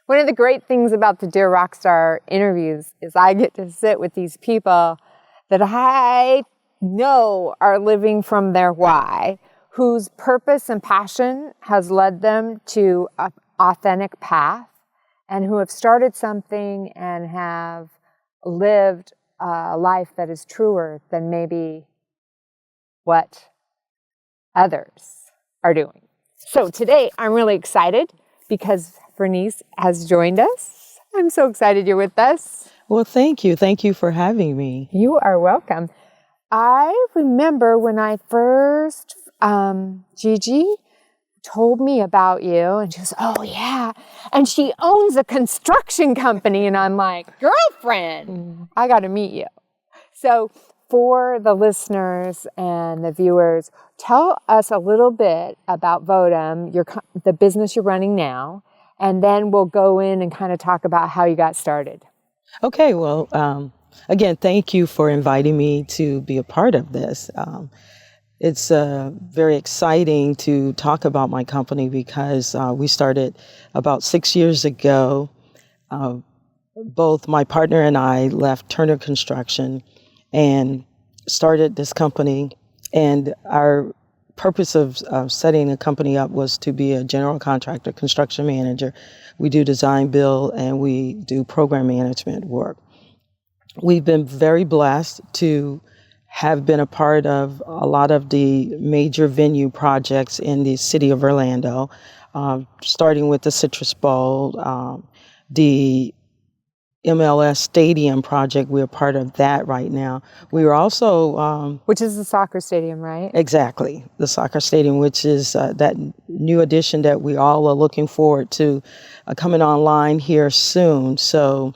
One of the great things about the Dear Rockstar interviews is I get to sit with these people that I know are living from their why, whose purpose and passion has led them to an authentic path, and who have started something and have lived a life that is truer than maybe what others are doing. So today I'm really excited because Vernice has joined us. I'm so excited you're with us. Well, thank you. Thank you for having me. You are welcome. I remember when I first, Gigi told me about you, and she goes, oh yeah, and she owns a construction company, and I'm like, girlfriend, I got to meet you. So for the listeners and the viewers, tell us a little bit about Votum, the business you're running now, and then we'll go in and kind of talk about how you got started. Okay, well, again, thank you for inviting me to be a part of this. It's very exciting to talk about my company because we started about 6 years ago. Both my partner and I left Turner Construction and started this company. And our purpose of setting the company up was to be a general contractor, construction manager. We do design, build, and we do program management work. We've been very blessed to have been a part of a lot of the major venue projects in the city of Orlando, starting with the Citrus Bowl, the MLS Stadium project. We're part of that right now. We were also... which is the soccer stadium, right? Exactly. The soccer stadium, which is that new addition that we all are looking forward to coming online here soon. So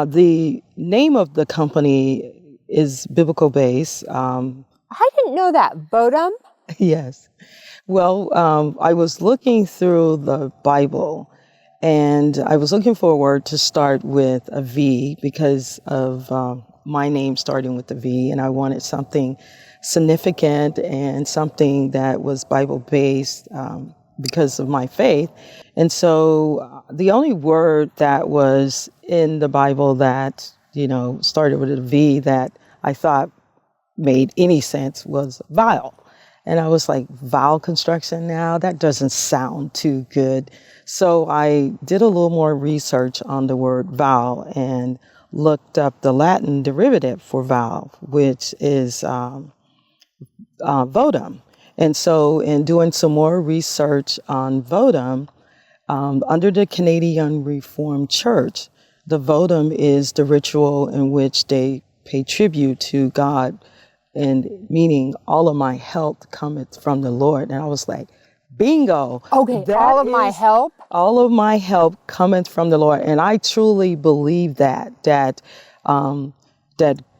the name of the company is biblical based. I didn't know that. Votum? Yes. Well, I was looking through the Bible, and I was looking for a word to start with a V because of my name starting with a V, and I wanted something significant and something that was Bible-based because of my faith. And so the only word that was in the Bible that, started with a V that I thought made any sense was vile. And I was like, vile construction now? That doesn't sound too good. So I did a little more research on the word vile and looked up the Latin derivative for vile, which is votum. And so in doing some more research on votum, under the Canadian Reformed Church, the votum is the ritual in which they pay tribute to God, and meaning all of my help cometh from the Lord. And I was like, bingo. Okay, all of my help? All of my help cometh from the Lord. And I truly believe that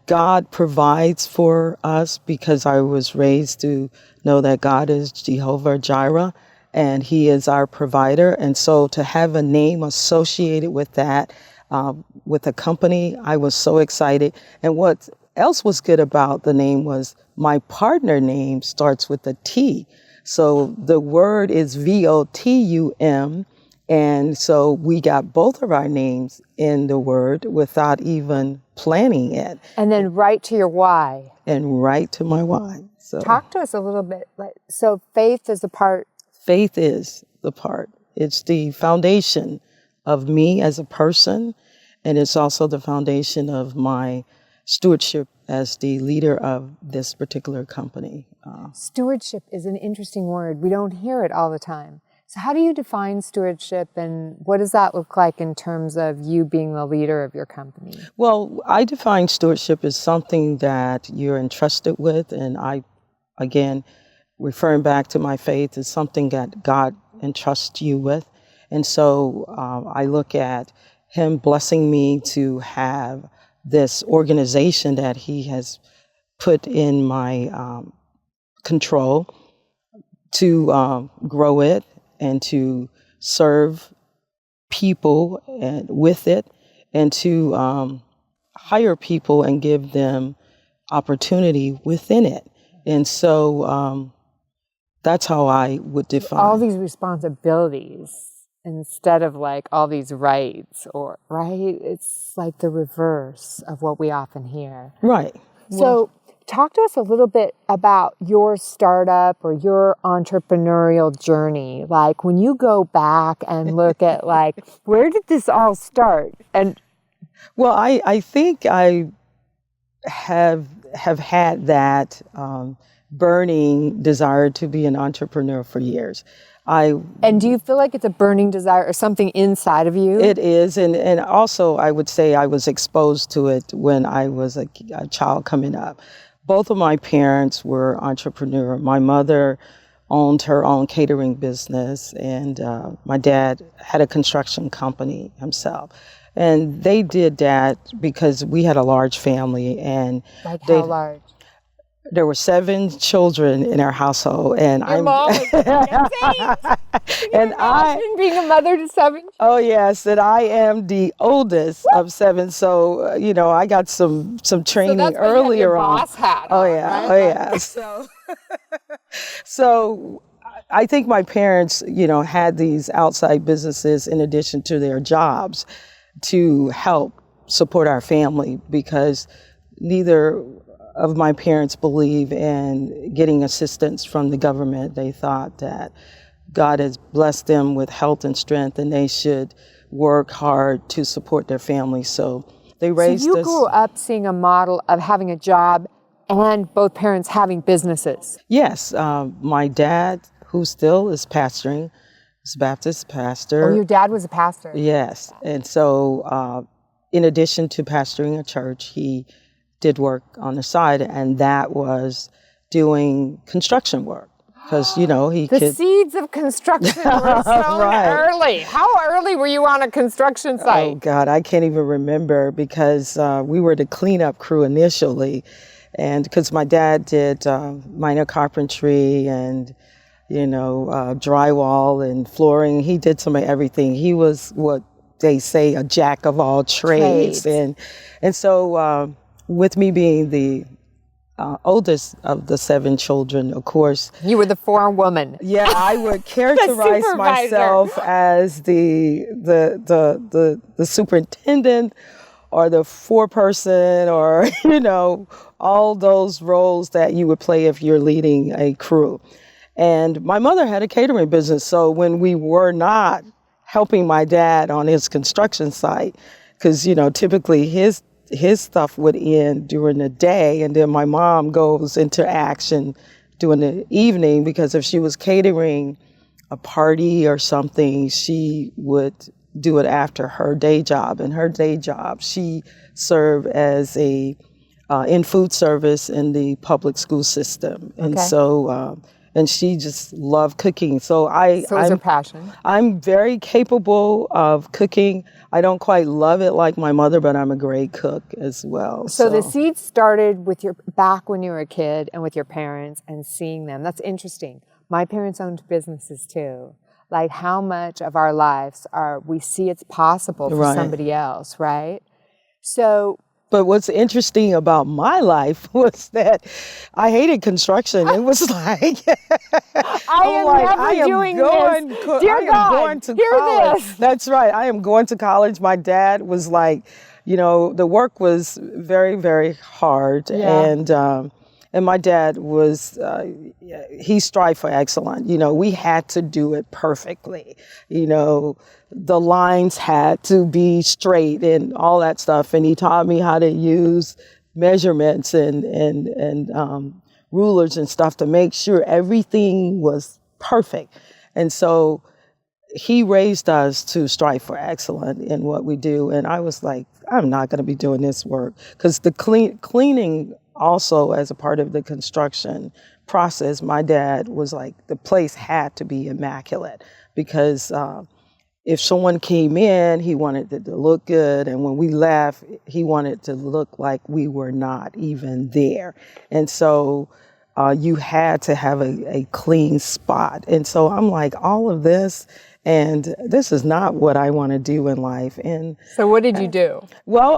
God provides for us because I was raised to know that God is Jehovah Jireh and He is our provider. And so to have a name associated with that, with a company, I was so excited. And what else was good about the name was my partner name starts with a T. So the word is Votum. And so we got both of our names in the word without even planning it. And then right to your why. And right to my why. So talk to us a little bit. So faith is the part. Faith is the part. It's the foundation of me as a person. And it's also the foundation of my stewardship as the leader of this particular company. Stewardship is an interesting word. We don't hear it all the time. So how do you define stewardship, and what does that look like in terms of you being the leader of your company? Well, I define stewardship as something that you're entrusted with, and I, again, referring back to my faith, is something that God entrusts you with. And so I look at Him blessing me to have this organization that He has put in my control to grow it and to serve people and with it, and to hire people and give them opportunity within it. And so that's how I would define all these responsibilities instead of like all these rights or, right? It's like the reverse of what we often hear. Right. So talk to us a little bit about your startup or your entrepreneurial journey. Like when you go back and look at like, where did this all start? And well, I think I have had that burning desire to be an entrepreneur for years. And do you feel like it's a burning desire or something inside of you? It is, and also I would say I was exposed to it when I was a child coming up. Both of my parents were entrepreneurs. My mother owned her own catering business, and my dad had a construction company himself. And they did that because we had a large family, and like how large? There were 7 children in our household, and Your mom was insane. And being a mother to 7 children. Oh yes, and I am the oldest of 7, so I got some training so that's earlier on. Boss hat. Oh on, yeah, right? oh yeah. So I think my parents, had these outside businesses in addition to their jobs to help support our family, because neither of my parents believe in getting assistance from the government. They thought that God has blessed them with health and strength, and they should work hard to support their family. So they raised us. So you grew up seeing a model of having a job and both parents having businesses. Yes. My dad, who still is pastoring, is a Baptist pastor. Oh, your dad was a pastor? Yes. And so in addition to pastoring a church, he did work on the side, and that was doing construction work. Because, the seeds of construction were sown early. How early were you on a construction site? Oh, God, I can't even remember, because we were the cleanup crew initially. And because my dad did minor carpentry and, drywall and flooring. He did some of everything. He was what they say, a jack of all trades. And so with me being the oldest of the 7 children, of course. You were the forewoman. Yeah, I would characterize myself as the superintendent or the foreperson, or, all those roles that you would play if you're leading a crew. And my mother had a catering business. So when we were not helping my dad on his construction site, because, typically his stuff would end during the day, and then my mom goes into action during the evening, because if she was catering a party or something, she would do it after her day job. And her day job, she served as in food service in the public school system. And so, and she just loved cooking. So it's her passion. I'm very capable of cooking. I don't quite love it like my mother, but I'm a great cook as well. So the seeds started with back when you were a kid and with your parents and seeing them. That's interesting. My parents owned businesses too. Like how much of our lives we see it's possible for somebody else, right? So. But what's interesting about my life was that I hated construction. It was like I am going to college. This. That's right. I am going to college. My dad was like, the work was very, very hard, and my dad was he strived for excellence. We had to do it perfectly. The lines had to be straight and all that stuff. And he taught me how to use measurements and rulers and stuff to make sure everything was perfect. And so he raised us to strive for excellence in what we do. And I was like, I'm not going to be doing this work, because the cleaning also as a part of the construction process, my dad was like, the place had to be immaculate, because if someone came in, he wanted it to look good. And when we left, he wanted to look like we were not even there. And so you had to have a clean spot. And so I'm like, all of this, and this is not what I want to do in life. And so what did you do? Well,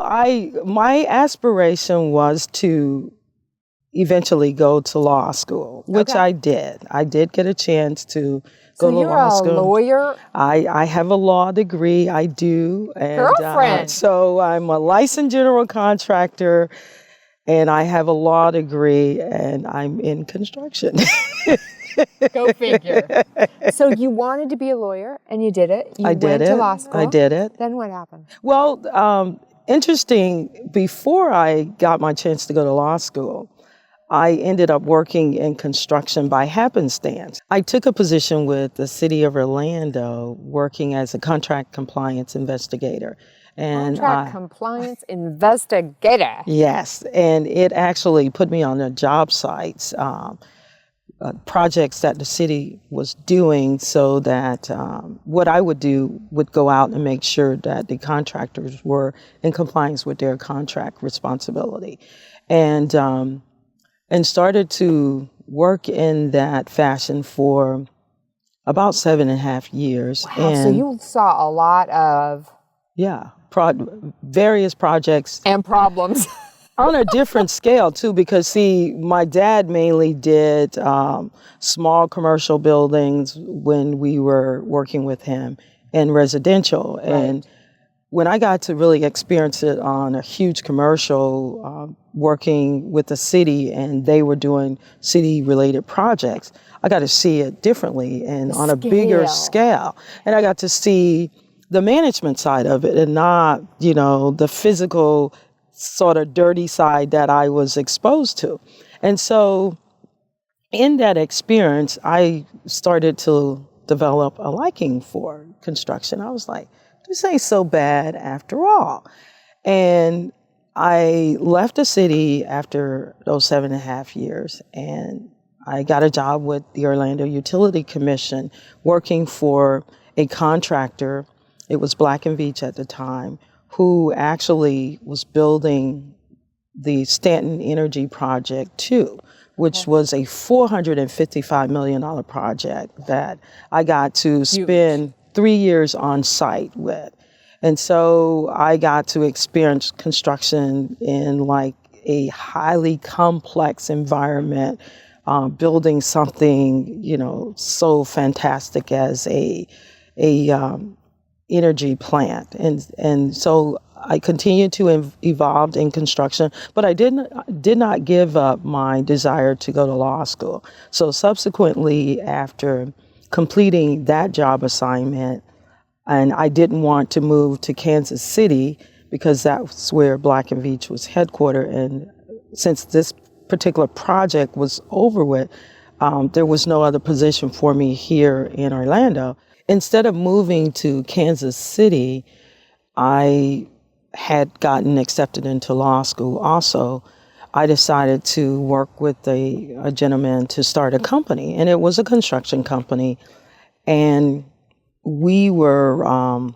my aspiration was to eventually go to law school, which I did. I did get a chance to So go to you're law a school. lawyer? I have a law degree, I do. And, Girlfriend. so I'm a licensed general contractor, and I have a law degree, and I'm in construction. Go figure. So you wanted to be a lawyer, and you did it. You I did went it. to law school. I did it. Then what happened? Well, interesting, before I got my chance to go to law school, I ended up working in construction by happenstance. I took a position with the city of Orlando working as a contract compliance investigator. And Contract compliance investigator. yes, and it actually put me on the job sites, projects that the city was doing, so that what I would do would go out and make sure that the contractors were in compliance with their contract responsibility. And started to work in that fashion for about 7.5 years. Wow, And so you saw a lot of... yeah, various projects. And problems. On a different scale, too, because, see, my dad mainly did small commercial buildings when we were working with him, and residential. Right. And when I got to really experience it on a huge commercial, working with the city, and they were doing city-related projects, I got to see it differently and on a bigger scale. And I got to see the management side of it, and not, the physical sort of dirty side that I was exposed to. And so in that experience, I started to develop a liking for construction. I was like, this ain't so bad after all. And I left the city after those 7.5 years, and I got a job with the Orlando Utility Commission working for a contractor. It was Black & Veatch at the time, who actually was building the Stanton Energy Project too, which was a $455 million project that I got to spend 3 years on site with. And so I got to experience construction in like a highly complex environment, building something, so fantastic as a energy plant. And so I continued to evolve in construction, but I did not give up my desire to go to law school. So subsequently, after completing that job assignment, and I didn't want to move to Kansas City because that's where Black & Veatch was headquartered. And since this particular project was over with, there was no other position for me here in Orlando. Instead of moving to Kansas City, I had gotten accepted into law school also. I decided to work with a gentleman to start a company, and it was a construction company. And we were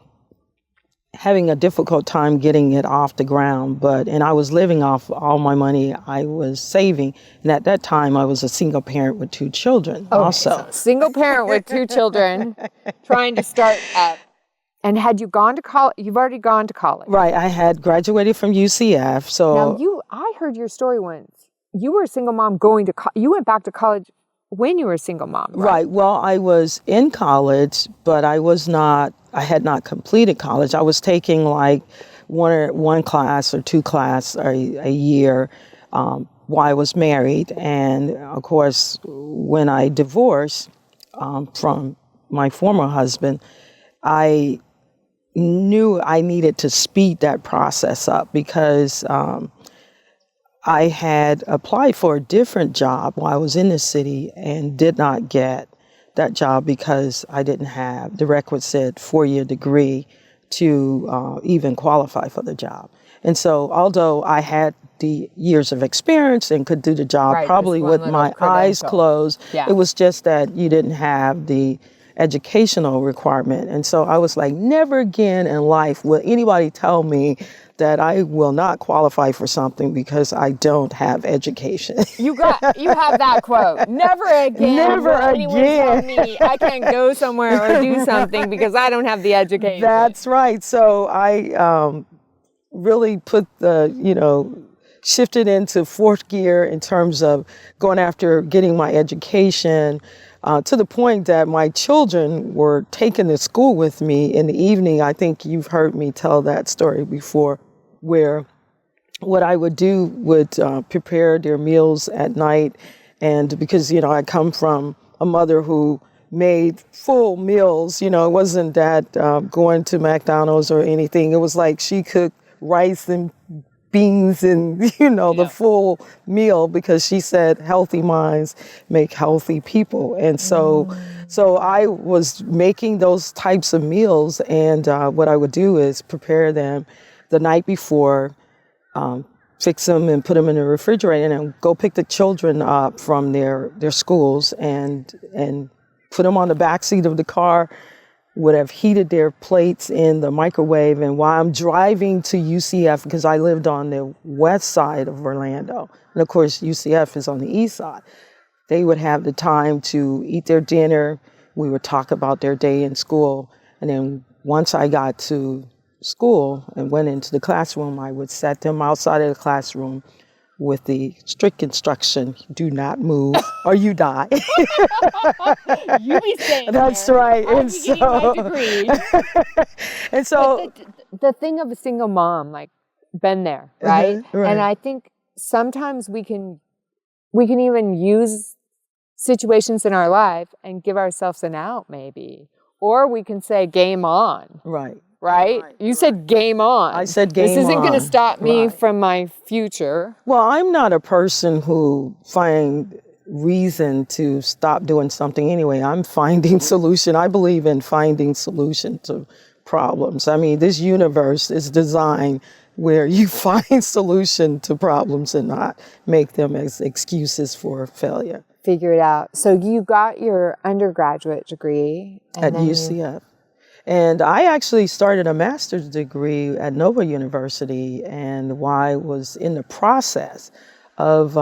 having a difficult time getting it off the ground, and I was living off all my money I was saving. And at that time, I was a single parent with 2 children also. So single parent with 2 children, trying to start up. And had you gone to college? You've already gone to college. Right. I had graduated from UCF. So now I heard your story once. You were a single mom you went back to college when you were a single mom, right? Right. Well, I was in college, but I had not completed college. I was taking like one class or 2 classes a year while I was married. And of course, when I divorced from my former husband, I knew I needed to speed that process up because I had applied for a different job while I was in the city and did not get that job because I didn't have the requisite 4-year degree to even qualify for the job. And so although I had the years of experience and could do the job probably with my eyes closed, it was just that you didn't have the educational requirement. And so I was like, never again in life will anybody tell me that I will not qualify for something because I don't have education. You have that quote. Never again will anyone tell me I can't go somewhere or do something because I don't have the education. That's right. So I really put shifted into 4th gear in terms of going after getting my education. to the point that my children were taken to school with me in the evening. I think you've heard me tell that story before, where what I would do would prepare their meals at night. And because, I come from a mother who made full meals, it wasn't that going to McDonald's or anything. It was like she cooked rice and beans and, the full meal, because she said healthy minds make healthy people. And so I was making those types of meals, and what I would do is prepare them the night before, fix them and put them in the refrigerator, and go pick the children up from their schools and put them on the back seat of the car, would have heated their plates in the microwave. And while I'm driving to UCF, because I lived on the west side of Orlando, and of course UCF is on the east side, they would have the time to eat their dinner. We would talk about their day in school. And then once I got to school and went into the classroom, I would set them outside of the classroom with the strict instruction, do not move or you die. You be saying that's there. right. I'll And be getting my degree. and so the thing of a single mom, like, been there, right? right. And I think sometimes we can even use situations in our life and give ourselves an out, maybe. Or we can say game on. Right. Right? You said game on. I said game on. This isn't going to stop me from my future. Well, I'm not a person who find reason to stop doing something anyway. I'm finding solution. I believe in finding solution to problems. I mean, this universe is designed where you find solution to problems and not make them as excuses for failure. Figure it out. So you got your undergraduate degree at UCF. And I actually started a master's degree at Nova University, and while I was in the process of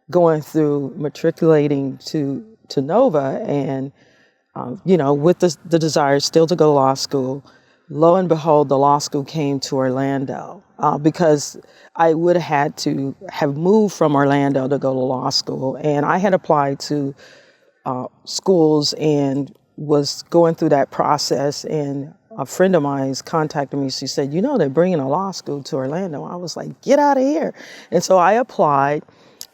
going through matriculating to Nova, and with the desire still to go to law school, lo and behold, the law school came to Orlando, because I would have had to have moved from Orlando to go to law school, and I had applied to schools and was going through that process, and a friend of mine contacted me. She said, they're bringing a law school to Orlando. I was like, get out of here. And so I applied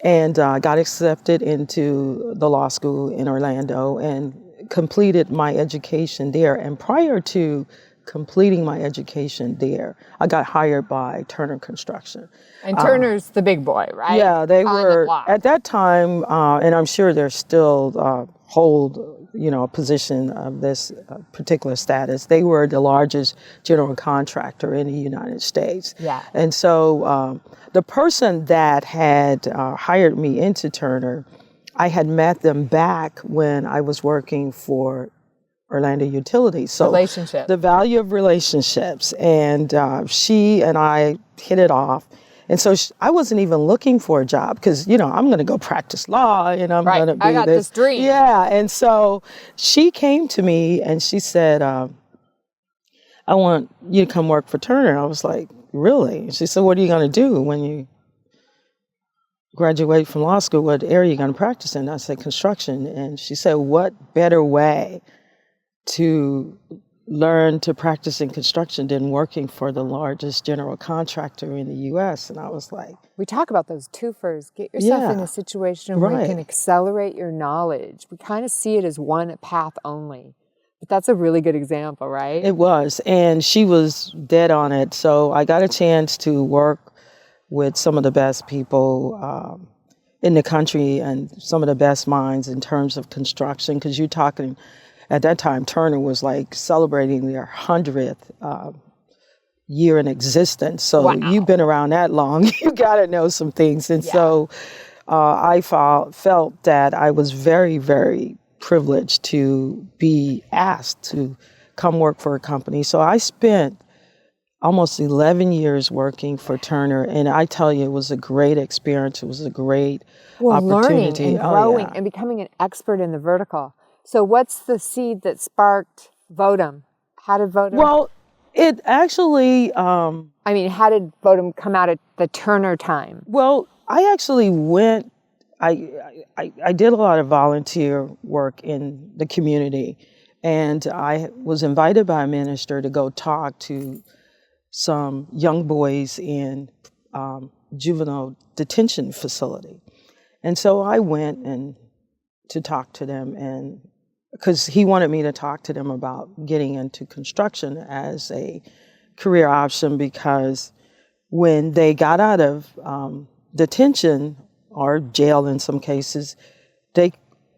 and got accepted into the law school in Orlando and completed my education there. And prior to completing my education there, I got hired by Turner Construction. And Turner's the big boy, right? Yeah, they were at that time, and I'm sure they're still hold a position of this particular status. They were the largest general contractor in the United States. Yeah. And so the person that had hired me into Turner, I had met them back when I was working for Orlando Utilities. So relationship. The value of relationships. And she and I hit it off. And so I wasn't even looking for a job because, I'm going to go practice law and I'm going to be I got this dream. Yeah. And so she came to me and she said, I want you to come work for Turner. I was like, really? She said, what are you going to do when you graduate from law school? What area are you going to practice in? I said, construction. And she said, what better way to learn to practice in construction than working for the largest general contractor in the U.S. And I was like... We talk about those twofers. Get yourself in a situation where you can accelerate your knowledge. We kind of see it as one path only. But that's a really good example, right? It was. And she was dead on it. So I got a chance to work with some of the best people in the country and some of the best minds in terms of construction, because you're talking... At that time, Turner was like celebrating their 100th year in existence. So you've been around that long, you got to know some things. And so I felt that I was very, very privileged to be asked to come work for a company. So I spent almost 11 years working for Turner. And I tell you, it was a great experience. It was a great opportunity. Learning and growing and becoming an expert in the vertical. So what's the seed that sparked Votum? How did Votum... Well, it actually... how did Votum come out at the Turner time? Well, I actually went I did a lot of volunteer work in the community, and I was invited by a minister to go talk to some young boys in juvenile detention facility. And so I went and to talk to them, and because he wanted me to talk to them about getting into construction as a career option, because when they got out of detention or jail in some cases, they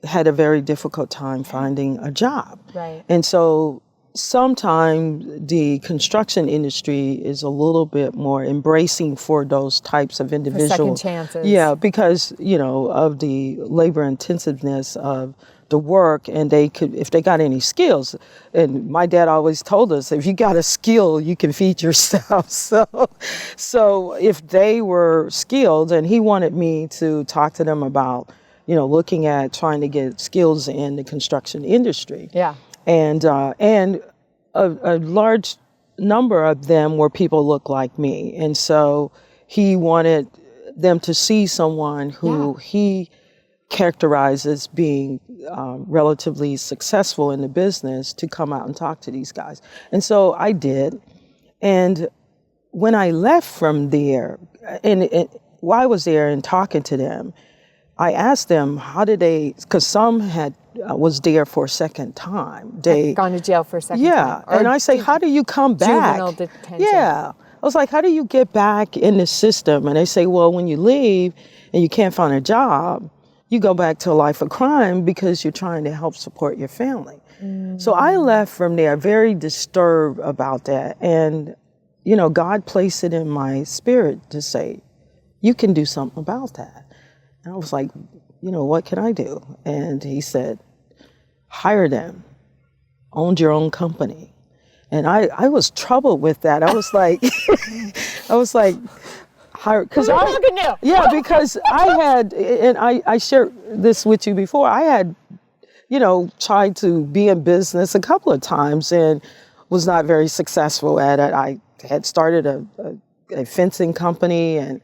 had a very difficult time finding a job. Right. And so sometimes the construction industry is a little bit more embracing for those types of individuals. For second chances. Yeah, because, of the labor intensiveness of the work, and they could, if they got any skills, and my dad always told us, if you got a skill, you can feed yourself. So if they were skilled, and he wanted me to talk to them about, looking at trying to get skills in the construction industry. Yeah. And a large number of them were people look like me. And so he wanted them to see someone who he characterizes being relatively successful in the business to come out and talk to these guys. And so I did. And when I left from there, and while I was there and talking to them, I asked them, how did they, because some had was there for a second time. They gone to jail for a second time. Yeah, and I say, how do you come back? Juvenile detention. Yeah. I was like, how do you get back in the system? And they say, well, when you leave and you can't find a job, you go back to a life of crime because you're trying to help support your family. Mm-hmm. So I left from there very disturbed about that. And, God placed it in my spirit to say, you can do something about that. And I was like, what can I do? And he said, hire them, own your own company. And I was troubled with that. I was like, because because I had, and I shared this with you before, I had, tried to be in business a couple of times and was not very successful at it. I had started a fencing company and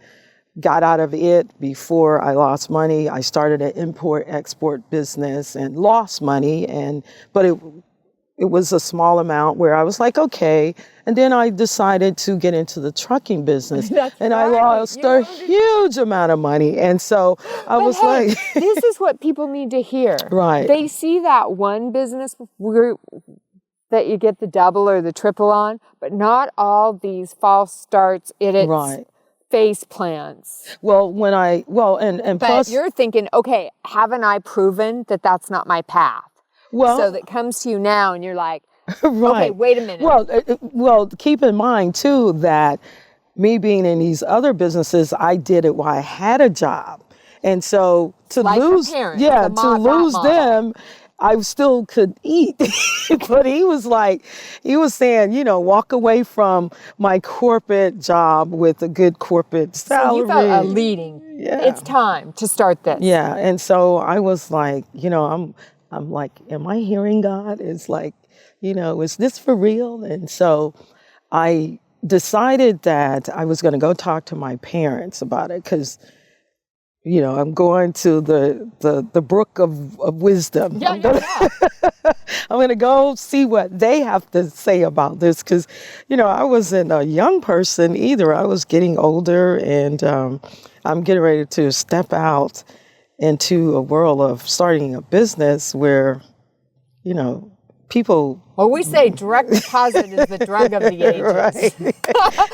got out of it before I lost money. I started an import-export business and lost money, but it was a small amount where I was like, okay. And then I decided to get into the trucking business. And I lost a huge amount of money. And so I was like... this is what people need to hear. Right. They see that one business that you get the double or the triple on, but not all these false starts, Right. face plans. Well, and but plus... you're thinking, okay, haven't I proven that that's not my path? Well, so that comes to you now and you're like, right. Okay, wait a minute. Well, keep in mind too that me being in these other businesses, I did it while I had a job. And so to like lose, them, I still could eat. But he was saying, walk away from my corporate job with a good corporate salary. So you felt a leading. Yeah. It's time to start this. Yeah. And so I was like, I'm like, am I hearing God? It's like, is this for real? And so I decided that I was going to go talk to my parents about it because, I'm going to the brook of wisdom. Yeah, I'm going to go see what they have to say about this because, I wasn't a young person either. I was getting older and I'm getting ready to step out into a world of starting a business where, people... Well, we say direct deposit is the drug of the ages. Right.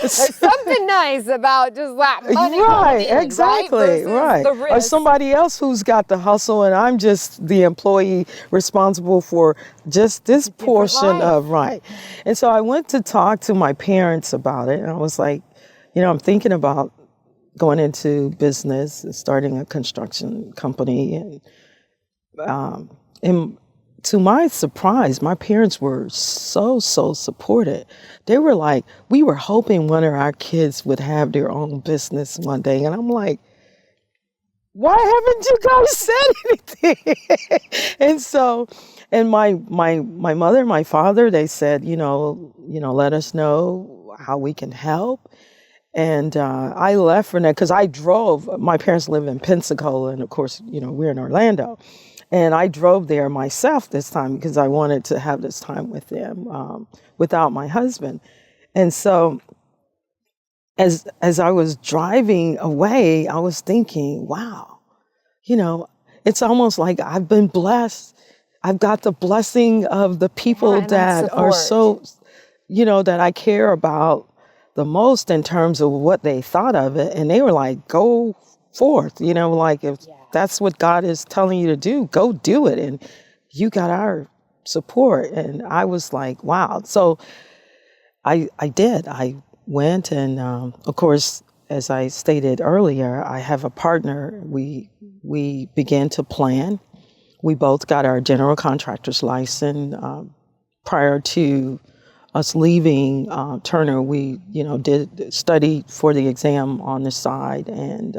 There's something nice about just that money. Right, in, exactly, right. Or somebody else who's got the hustle and I'm just the employee responsible for just this portion of, right. And so I went to talk to my parents about it and I was like, I'm thinking about going into business and starting a construction company. And to my surprise, my parents were so supportive. They were like, we were hoping one of our kids would have their own business one day. And I'm like, why haven't you guys said anything? And my mother and my father, they said, let us know how we can help. And I left Vernice because I drove. My parents live in Pensacola, and of course, we're in Orlando. And I drove there myself this time because I wanted to have this time with them without my husband. And so as I was driving away, I was thinking, wow, it's almost like I've been blessed. I've got the blessing of the people that are so, that I care about the most in terms of what they thought of it. And they were like, go forth, like if that's what God is telling you to do, go do it. And you got our support. And I was like, wow. So I did. I went and, of course, as I stated earlier, I have a partner. We began to plan. We both got our general contractor's license prior to us leaving Turner. We, did study for the exam on the side, and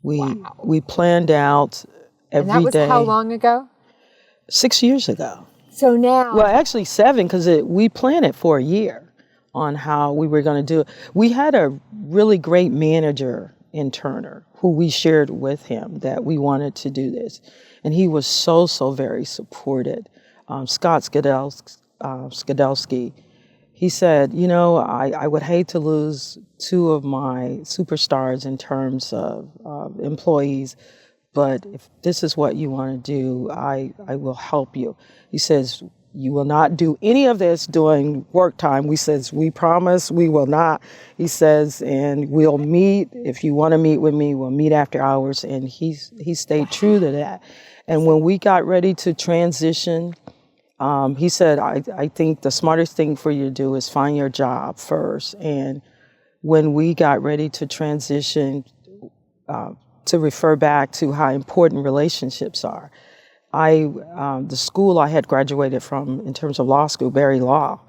we planned out every day. And that was how long ago? 6 years ago. So now, well, actually 7, because we planned it for a year on how we were going to do it. We had a really great manager in Turner who we shared with him that we wanted to do this. And he was so very supported. Scott Skadelsky, he said, I would hate to lose 2 of my superstars in terms of employees, but if this is what you want to do, I will help you. He says, you will not do any of this during work time. We promise we will not. He says, and we'll meet. If you want to meet with me, we'll meet after hours. And he stayed true to that. And when we got ready to transition, he said, I think the smartest thing for you to do is find your job first. And when we got ready to transition, to refer back to how important relationships are, the school I had graduated from in terms of law school, Barry Law,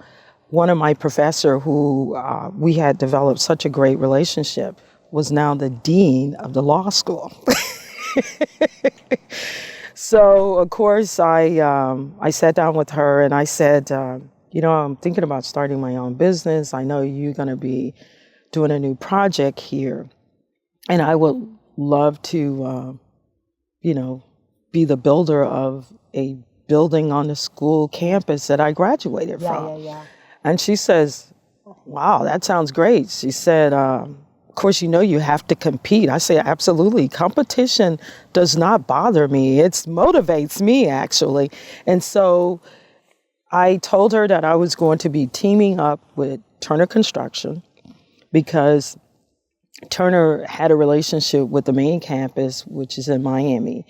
one of my professor who we had developed such a great relationship was now the dean of the law school. So, of course, I sat down with her and I said, I'm thinking about starting my own business. I know you're going to be doing a new project here, and I would love to, be the builder of a building on the school campus that I graduated from. And she says, wow, that sounds great. She said, of course, you have to compete. I say, absolutely. Competition does not bother me. It motivates me, actually. And so I told her that I was going to be teaming up with Turner Construction because Turner had a relationship with the main campus, which is in Miami.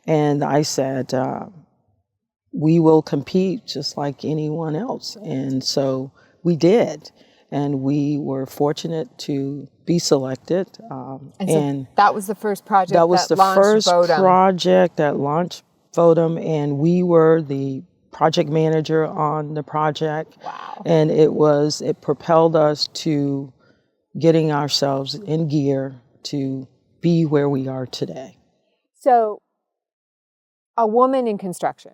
And I said, we will compete just like anyone else. And so we did. And we were fortunate to be selected. And that was the first project that was the first Votum. Project that launched Votum. And we were the project manager on the project. Wow. And it propelled us to getting ourselves in gear to be where we are today. So, a woman in construction,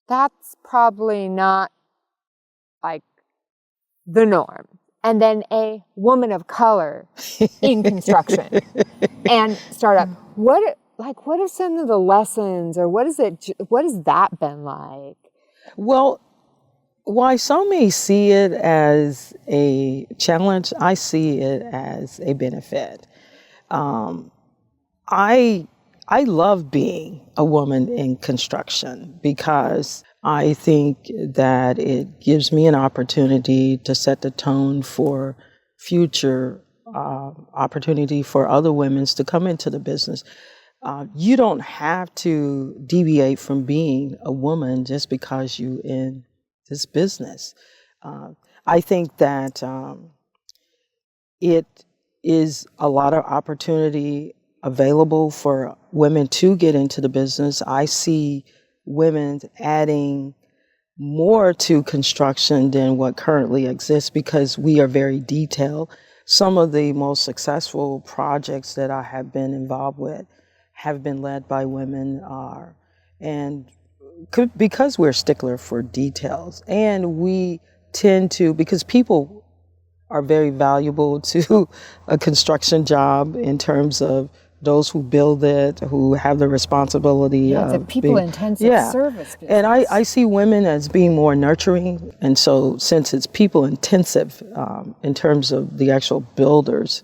that's probably not like the norm. And then a woman of color in construction and startup. What are some of the lessons, or what has that been like? Well, why some may see it as a challenge, I see it as a benefit. I love being a woman in construction because I think that it gives me an opportunity to set the tone for future opportunity for other women to come into the business. You don't have to deviate from being a woman just because you're in this business. I think that it is a lot of opportunity available for women to get into the business. I see women adding more to construction than what currently exists because we are very detailed. Some of the most successful projects that I have been involved with have been led by women, because we're stickler for details, and we tend to, because people are very valuable to a construction job in terms of those who build it, who have the responsibility It's a of people-intensive service business. And I see women as being more nurturing. And so since it's people-intensive in terms of the actual builders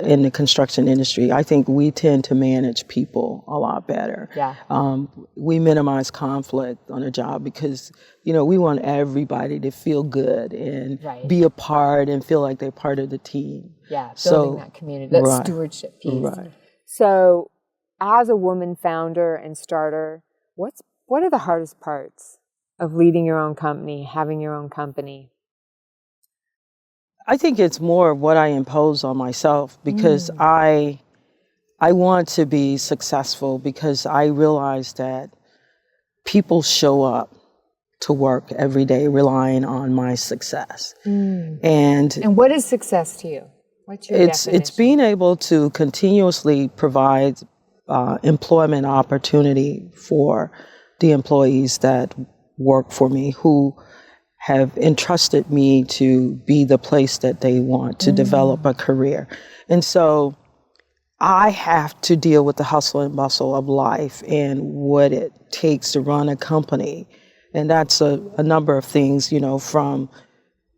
in the construction industry, I think we tend to manage people a lot better. Yeah. We minimize conflict on a job because, we want everybody to feel good and be a part and feel like they're part of the team. Yeah, building that community, that stewardship piece. Right. So, as a woman founder and starter, what are the hardest parts of leading your own company, having your own company? I think it's more of what I impose on myself because I want to be successful because I realize that people show up to work every day relying on my success. And what is success to you? What's your definition? It's being able to continuously provide employment opportunity for the employees that work for me who have entrusted me to be the place that they want to develop a career. And so I have to deal with the hustle and bustle of life and what it takes to run a company. And that's a number of things, from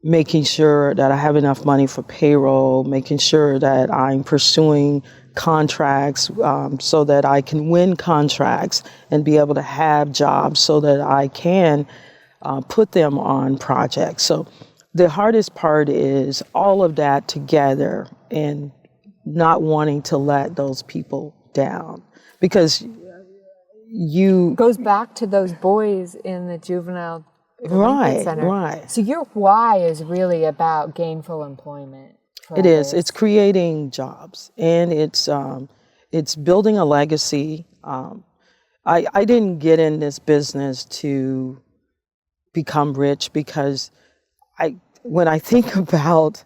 making sure that I have enough money for payroll, making sure that I'm pursuing contracts so that I can win contracts and be able to have jobs so that I can put them on projects. So the hardest part is all of that together and not wanting to let those people down because goes back to those boys in the juvenile center. Right. So your why is really about gainful employment. It is. It's creating jobs and it's building a legacy. I didn't get in this business to become rich because when I think about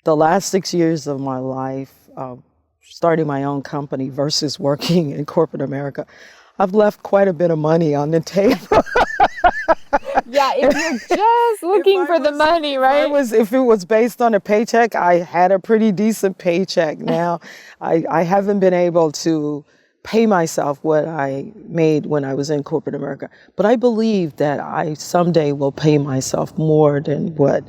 the last 6 years of my life, starting my own company versus working in corporate America, I've left quite a bit of money on the table. Yeah, if you're just looking for the money, right? If it was based on a paycheck, I had a pretty decent paycheck. Now, I haven't been able to pay myself what I made when I was in corporate America. But I believe that I someday will pay myself more than what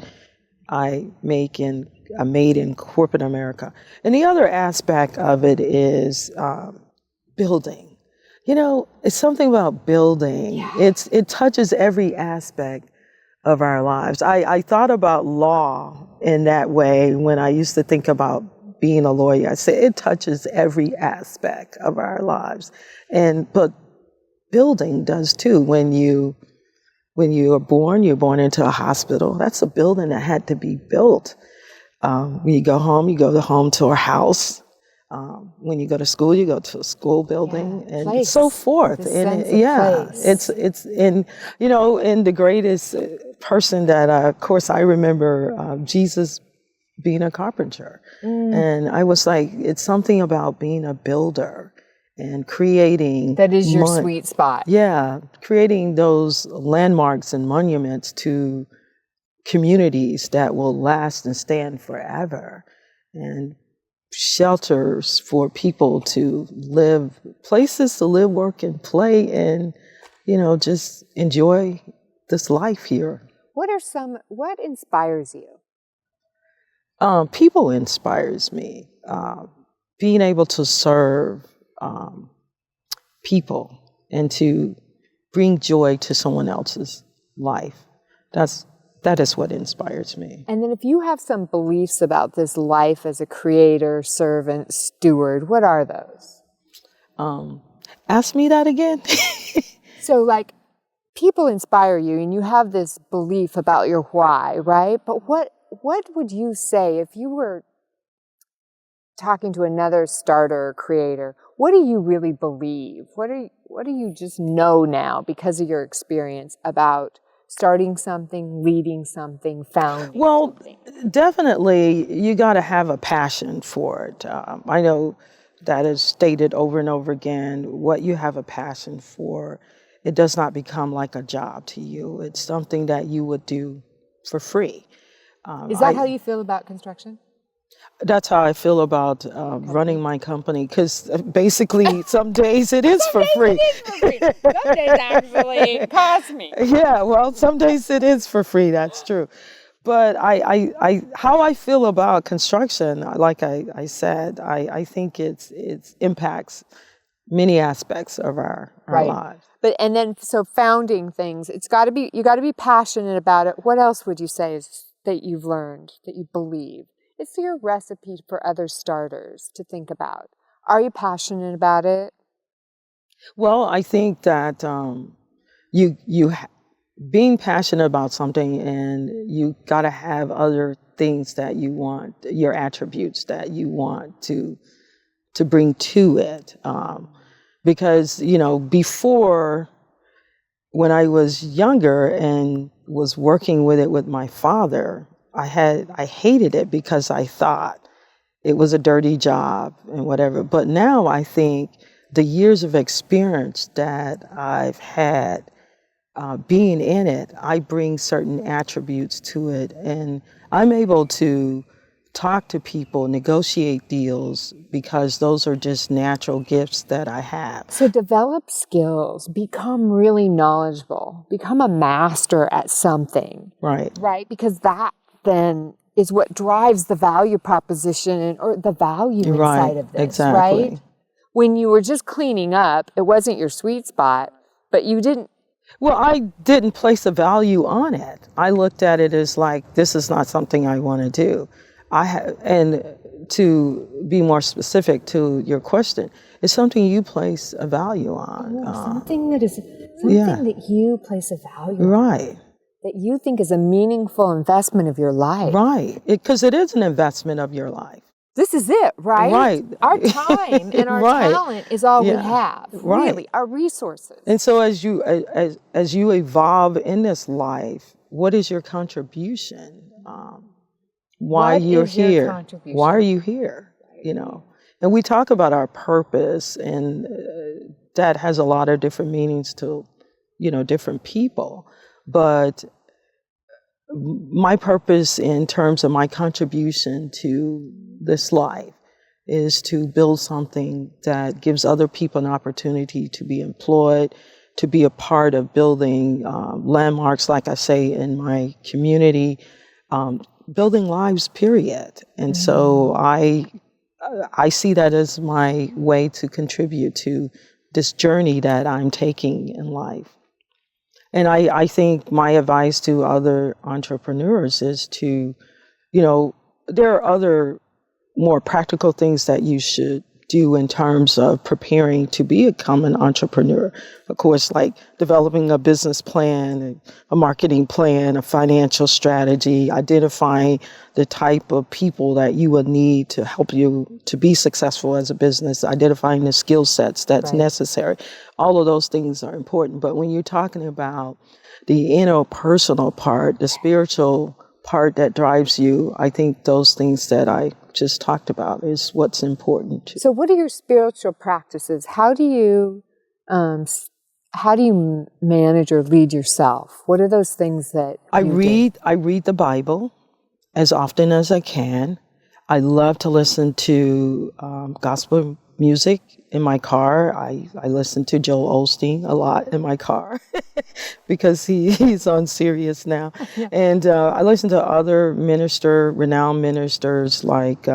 I made in corporate America. And the other aspect of it is building. It's something about building. Yeah. It touches every aspect of our lives. I thought about law in that way when I used to think about being a lawyer. I said it touches every aspect of our lives. But building does too. When you are born, you're born into a hospital. That's a building that had to be built. When you go home to a house. When you go to school, you go to a school building and so forth. And it's in the greatest person that, of course, I remember Jesus being a carpenter. And I was like, it's something about being a builder and creating. That is your sweet spot. Yeah, creating those landmarks and monuments to communities that will last and stand forever. And shelters for people to live, places to live, work, and play, and just enjoy this life here. What inspires you? People inspires me. Being able to serve people and to bring joy to someone else's life. That is what inspires me. And then if you have some beliefs about this life as a creator, servant, steward, what are those? Ask me that again. So people inspire you and you have this belief about your why, right? But what would you say if you were talking to another starter or creator? What do you really believe? What do you just know now because of your experience about starting something, leading something, founding something? Definitely, you got to have a passion for it. I know that is stated over and over again. What you have a passion for, it does not become like a job to you. It's something that you would do for free. Is that how you feel about construction? That's how I feel about running my company, because basically some days it is for free. Some days actually cost me. Yeah, well, some days it is for free, that's true. But how I feel about construction, like I said, I think it impacts many aspects of our lives. But and then so founding things, you got to be passionate about it. What else would you say is that you've learned, that you believe? It's your recipe for other starters to think about. Are you passionate about it? Well, I think that being passionate about something, and you got to have other things that you want, your attributes that you want to bring to it. Because, before, when I was younger and was working with it with my father, I hated it because I thought it was a dirty job and whatever. But now I think the years of experience that I've had being in it, I bring certain attributes to it, and I'm able to talk to people, negotiate deals, because those are just natural gifts that I have. So develop skills, become really knowledgeable, become a master at something. Right. Right? Because that then is what drives the value proposition or the value inside of this, exactly. right? When you were just cleaning up, it wasn't your sweet spot, but you didn't. Well, I didn't place a value on it. I looked at it as like, this is not something I want to do. And to be more specific to your question, it's something you place a value on. Something that you place a value on. Right. That you think is a meaningful investment of your life. Right. Because it is an investment of your life. This is it, right? Right. Our time and our talent is all we have. Right. Really, our resources. And so as you evolve in this life, what is your contribution? Why you're here? Why are you here? And we talk about our purpose, and that has a lot of different meanings to, different people. But my purpose in terms of my contribution to this life is to build something that gives other people an opportunity to be employed, to be a part of building landmarks, like I say, in my community, building lives, period. And so I see that as my way to contribute to this journey that I'm taking in life. And I think my advice to other entrepreneurs is to, there are other more practical things that you should do in terms of preparing to become an entrepreneur. Of course, like developing a business plan, a marketing plan, a financial strategy, identifying the type of people that you will need to help you to be successful as a business, identifying the skill sets that's necessary. All of those things are important. But when you're talking about the interpersonal part, the spiritual part that drives you, I think those things that I just talked about is what's important to. So what are your spiritual practices? How do you manage or lead yourself? What are those things that I read the Bible as often as I can. I love to listen to gospel music in my car. I listen to Joel Osteen a lot in my car because he's on Sirius now. Yeah. And I listen to other renowned ministers like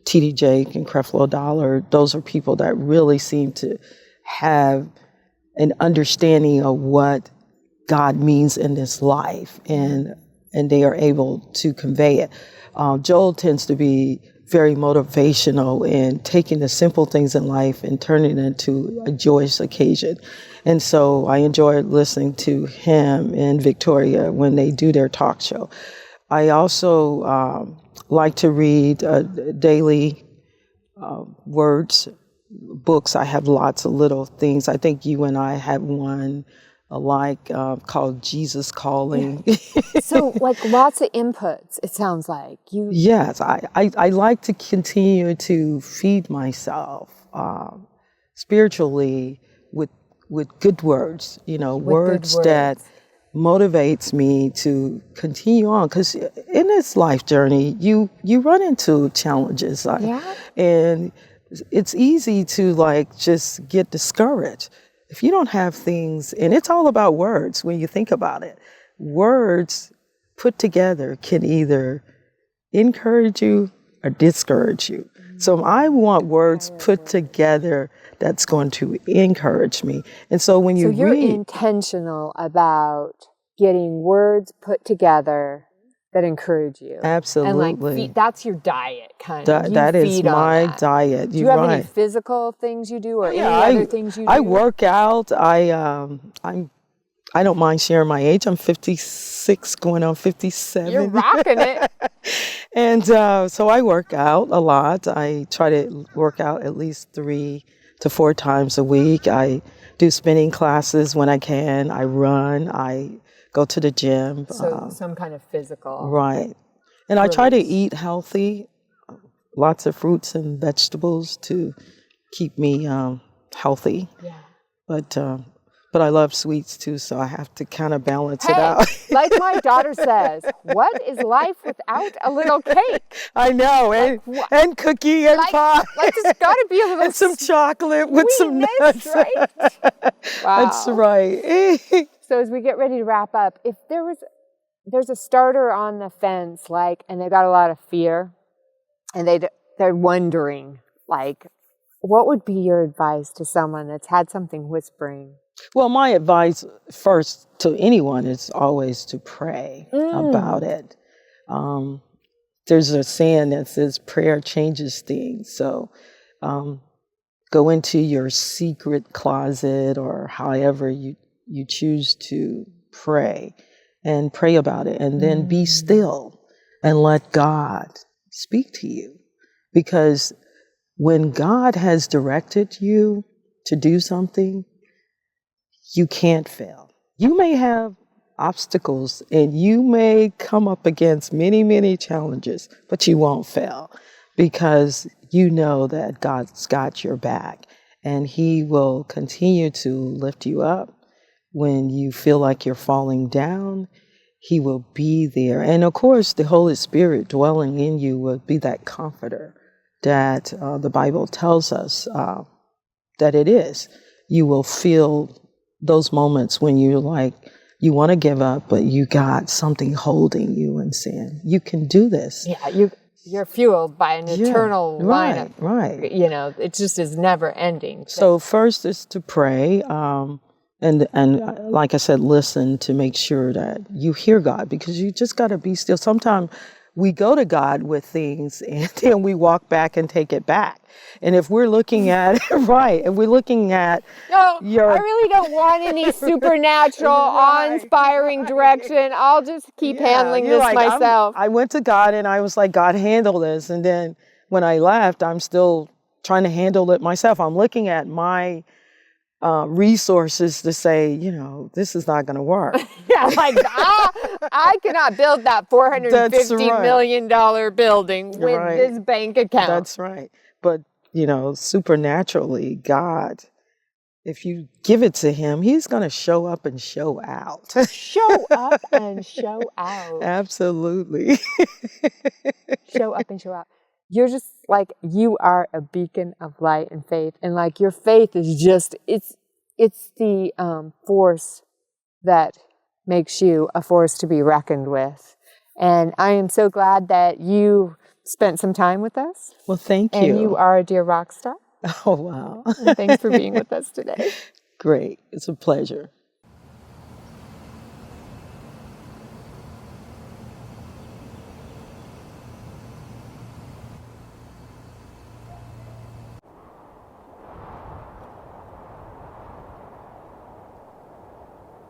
T.D. Jakes and Creflo Dollar. Those are people that really seem to have an understanding of what God means in this life, and they are able to convey it. Joel tends to be very motivational in taking the simple things in life and turning it into a joyous occasion. And so I enjoy listening to him and Victoria when they do their talk show. I also like to read daily words, books. I have lots of little things. I think you and I have one called Jesus Calling. Yeah. So like lots of inputs, it sounds like. Yes, I like to continue to feed myself spiritually with good words, words that motivates me to continue on, because in this life journey, you run into challenges, and it's easy to like just get discouraged if you don't have things. And it's all about words when you think about it. Words put together can either encourage you or discourage you. So I want words put together that's going to encourage me. And so when you you're read, intentional about getting words put together that encourage you. absolutely. And that's your diet, kind of. That is my diet. Do you have any physical things you do, or any other things you do? I work out. I don't mind sharing my age. I'm 56, going on 57. You're rocking it. And so I work out a lot. I try to work out at least 3 to 4 times a week. I do spinning classes when I can. I run. I go to the gym. So some kind of physical. Right. And I try to eat healthy, lots of fruits and vegetables to keep me healthy. Yeah. But I love sweets too, so I have to kind of balance it out. Like my daughter says, what is life without a little cake? I know, and cookie and pie. Like there's got to be a little and some chocolate with some nuts. Right? Wow. That's right. So as we get ready to wrap up, if there's a starter on the fence, and they got a lot of fear, and they're wondering, what would be your advice to someone that's had something whispering? Well, my advice first to anyone is always to pray about it. There's a saying that says prayer changes things. So go into your secret closet, or however you choose to pray, and pray about it, and then be still and let God speak to you. Because when God has directed you to do something, you can't fail. You may have obstacles and you may come up against many, many challenges, but you won't fail, because you know that God's got your back, and He will continue to lift you up. When you feel like you're falling down, He will be there. And of course, the Holy Spirit dwelling in you will be that comforter that the Bible tells us that it is. You will feel those moments when you want to give up, but you got something holding you and saying, you can do this. Yeah, you're fueled by an eternal line of, right. It just is never ending. So first is to pray, and like I said, listen to make sure that you hear God, because you just got to be still. Sometimes we go to God with things and then we walk back and take it back. And if we're looking at and we're looking at I really don't want any supernatural, awe-inspiring direction. I'll just keep handling this myself. I went to God and I was like, God, handle this. And then when I left, I'm still trying to handle it myself. I'm looking at my resources to say, this is not going to work. I cannot build that $450 million building with this bank account. That's right. But, supernaturally, God, if you give it to Him, He's going to show up and show out. Show up and show out. Absolutely. Show up and show out. You're just you are a beacon of light and faith. And your faith is just, it's the force that makes you a force to be reckoned with. And I am so glad that you spent some time with us. Well, thank you. And you are a dear rock star. Oh, wow. And thanks for being with us today. Great. It's a pleasure.